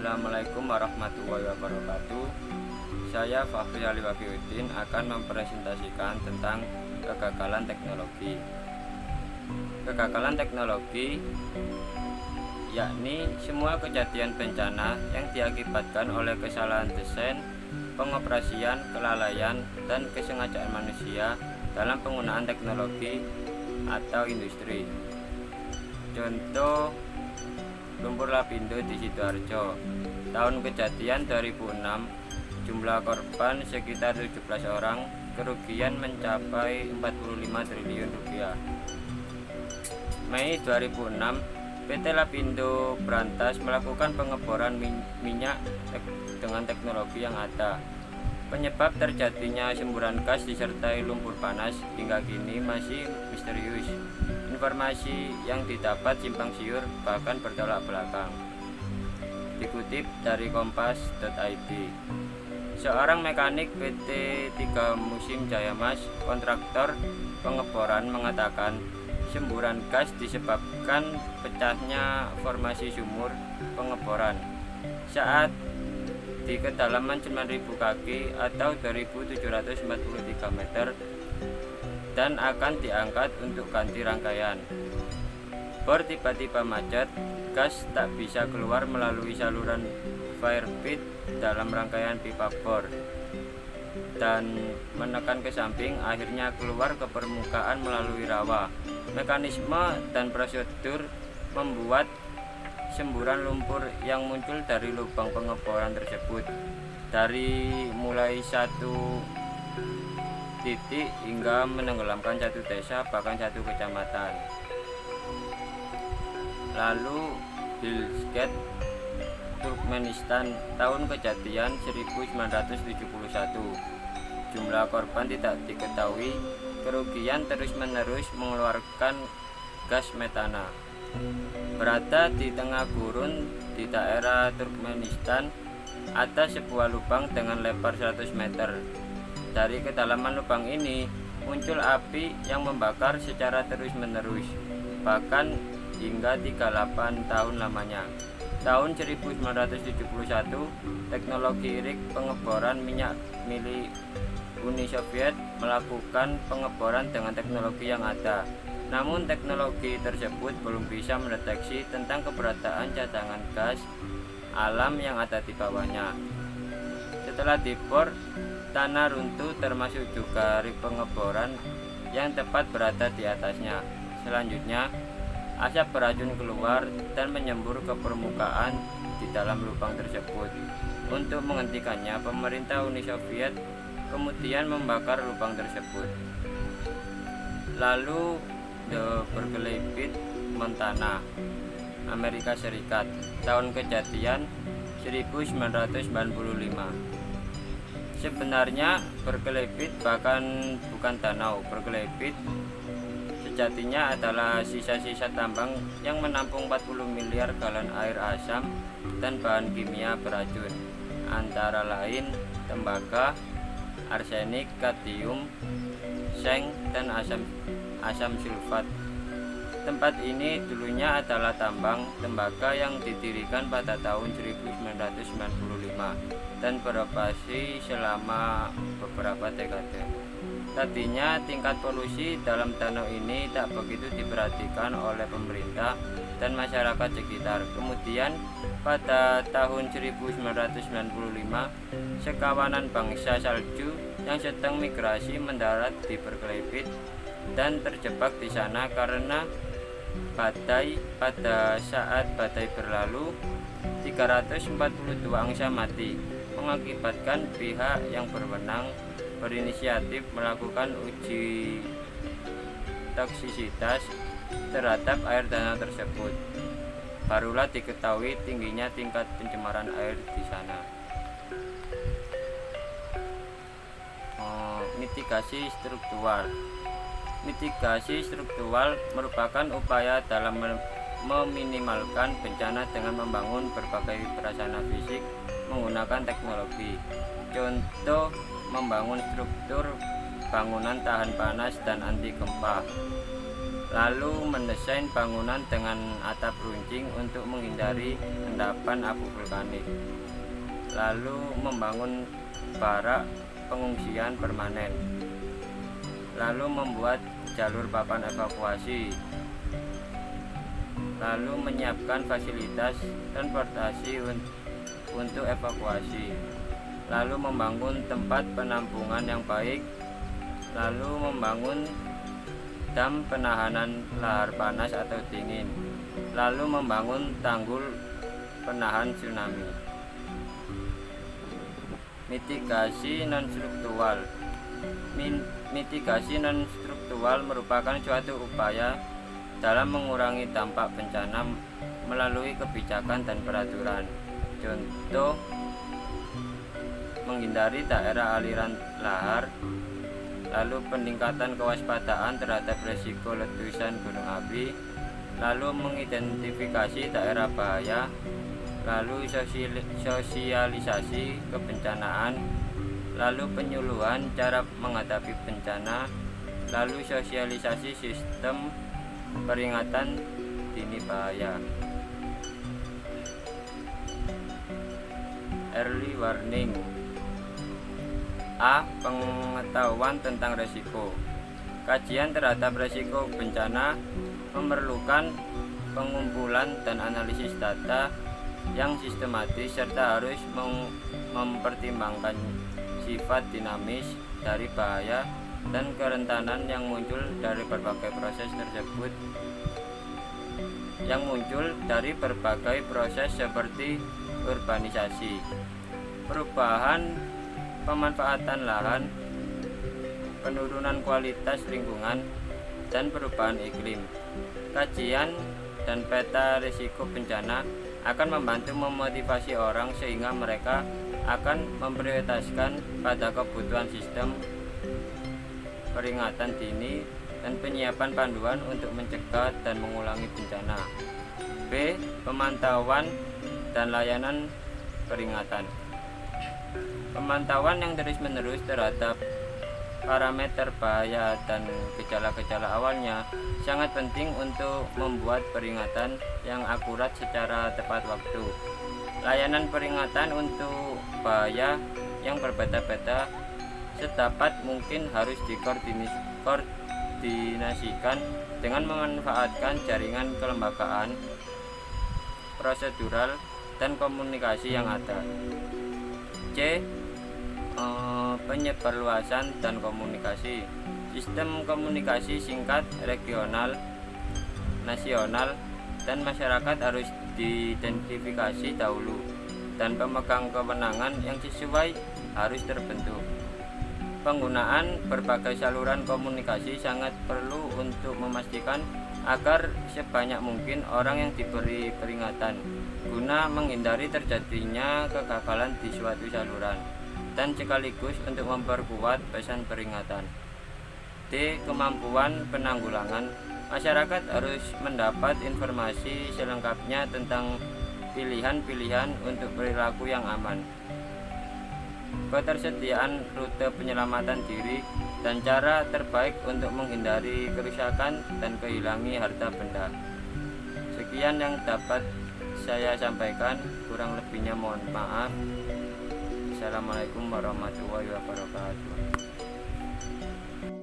Assalamualaikum warahmatullahi wabarakatuh. Saya Fahri Ali Wafiuddin akan mempresentasikan tentang kegagalan teknologi. Kegagalan teknologi yakni semua kejadian bencana yang diakibatkan oleh kesalahan desain, pengoperasian, kelalaian, dan kesengajaan manusia dalam penggunaan teknologi atau industri. Contoh, lumpur lapindo di Sidoarjo. Tahun kejadian 2006, jumlah korban sekitar 17 orang, kerugian mencapai 45 triliun rupiah. Mei 2006, PT Lapindo Brantas melakukan pengeboran minyak dengan teknologi yang ada. Penyebab terjadinya semburan gas disertai lumpur panas hingga kini masih misterius. Informasi yang didapat simpang siur bahkan bertolak belakang. Dikutip dari kompas.id, seorang mekanik PT 3 Musim Jayamas, kontraktor pengeboran, mengatakan semburan gas disebabkan pecahnya formasi sumur pengeboran saat di kedalaman 9.000 kaki atau 2.743 meter dan akan diangkat untuk ganti rangkaian. Bor tiba-tiba macet, gas tak bisa keluar melalui saluran fire pit dalam rangkaian pipa bor dan menekan ke samping, akhirnya keluar ke permukaan melalui rawa. Mekanisme dan prosedur membuat semburan lumpur yang muncul dari lubang pengeboran tersebut dari mulai satu titik hingga menenggelamkan satu desa, bahkan satu kecamatan. Lalu Bilsket, Turkmenistan, tahun kejadian 1971. Jumlah korban tidak diketahui, kerugian terus-menerus mengeluarkan gas metana. Berada di tengah gurun di daerah Turkmenistan, ada sebuah lubang dengan lebar 100 meter. Dari kedalaman lubang ini muncul api yang membakar secara terus-menerus, bahkan hingga 38 tahun lamanya. Tahun 1971, teknologi rig pengeboran minyak milik Uni Soviet melakukan pengeboran dengan teknologi yang ada. Namun teknologi tersebut belum bisa mendeteksi tentang keberadaan cadangan gas alam yang ada di bawahnya. Setelah dibor, tanah runtuh termasuk juga rig pengeboran yang tepat berada di atasnya. Selanjutnya, asap beracun keluar dan menyembur ke permukaan di dalam lubang tersebut. Untuk menghentikannya, pemerintah Uni Soviet kemudian membakar lubang tersebut. Lalu The Berkeley Pit, Montana, Amerika Serikat. Tahun kejadian 1995. Sebenarnya Berkeley Pit bahkan bukan danau. Berkeley Pit sejatinya adalah sisa-sisa tambang yang menampung 40 miliar galon air asam dan bahan kimia beracun, antara lain tembaga, arsenik, kadmium, seng, dan asam sulfat. Tempat ini dulunya adalah tambang tembaga yang didirikan pada tahun 1995 dan beroperasi selama beberapa dekade. Tadinya tingkat polusi dalam danau ini tak begitu diperhatikan oleh pemerintah dan masyarakat sekitar. Kemudian pada tahun 1995, sekawanan bangsa salju yang sedang migrasi mendarat di Berkeley Pit dan terjebak di sana karena badai. Pada saat badai berlalu, 342 angsa mati, mengakibatkan pihak yang berwenang berinisiatif melakukan uji toksisitas terhadap air danau tersebut. Barulah diketahui tingginya tingkat pencemaran air di sana. Mitigasi struktural. Mitigasi struktural merupakan upaya dalam meminimalkan bencana dengan membangun berbagai prasarana fisik menggunakan teknologi. Contoh, membangun struktur bangunan tahan panas dan anti gempa. lalu mendesain bangunan dengan atap runcing untuk menghindari endapan abu vulkanik, lalu membangun barak pengungsian permanen, lalu membuat jalur papan evakuasi, lalu menyiapkan fasilitas transportasi untuk evakuasi, lalu membangun tempat penampungan yang baik, lalu membangun dam penahanan lahar panas atau dingin, lalu membangun tanggul penahan tsunami. Mitigasi non-struktural. Mitigasi non-struktural merupakan suatu upaya dalam mengurangi dampak bencana melalui kebijakan dan peraturan. Contoh, menghindari daerah aliran lahar, lalu peningkatan kewaspadaan terhadap risiko letusan gunung api, lalu mengidentifikasi daerah bahaya, lalu sosialisasi kebencanaan, lalu penyuluhan cara menghadapi bencana, lalu sosialisasi sistem peringatan dini bahaya. Early warning. A. Pengetahuan tentang resiko. Kajian terhadap resiko bencana memerlukan pengumpulan dan analisis data yang sistematis serta harus mempertimbangkan sifat dinamis dari bahaya dan kerentanan yang muncul dari berbagai proses seperti urbanisasi, perubahan pemanfaatan lahan, penurunan kualitas lingkungan, dan perubahan iklim. Kajian dan peta risiko bencana akan membantu memotivasi orang sehingga mereka akan memprioritaskan pada kebutuhan sistem peringatan dini dan penyiapan panduan untuk mencegah dan mengulangi bencana. B. Pemantauan dan layanan peringatan. Pemantauan yang terus-menerus terhadap parameter bahaya dan gejala-gejala awalnya sangat penting untuk membuat peringatan yang akurat secara tepat waktu. Layanan peringatan untuk bahaya yang berbeda-beda sedapat mungkin harus dikoordinasikan dengan memanfaatkan jaringan kelembagaan, prosedural, dan komunikasi yang ada. C. Penyebarluasan dan komunikasi. Sistem komunikasi singkat, regional, nasional, dan masyarakat harus diidentifikasi dahulu, dan pemegang kewenangan yang sesuai harus terbentuk. Penggunaan berbagai saluran komunikasi sangat perlu untuk memastikan agar sebanyak mungkin orang yang diberi peringatan, guna menghindari terjadinya kegagalan di suatu saluran, dan sekaligus untuk memperkuat pesan peringatan. D. Kemampuan penanggulangan. Masyarakat harus mendapat informasi selengkapnya tentang pilihan-pilihan untuk perilaku yang aman, ketersediaan rute penyelamatan diri, dan cara terbaik untuk menghindari kerusakan dan kehilangan harta benda. Sekian yang dapat saya sampaikan, kurang lebihnya mohon maaf. Assalamualaikum warahmatullahi wabarakatuh.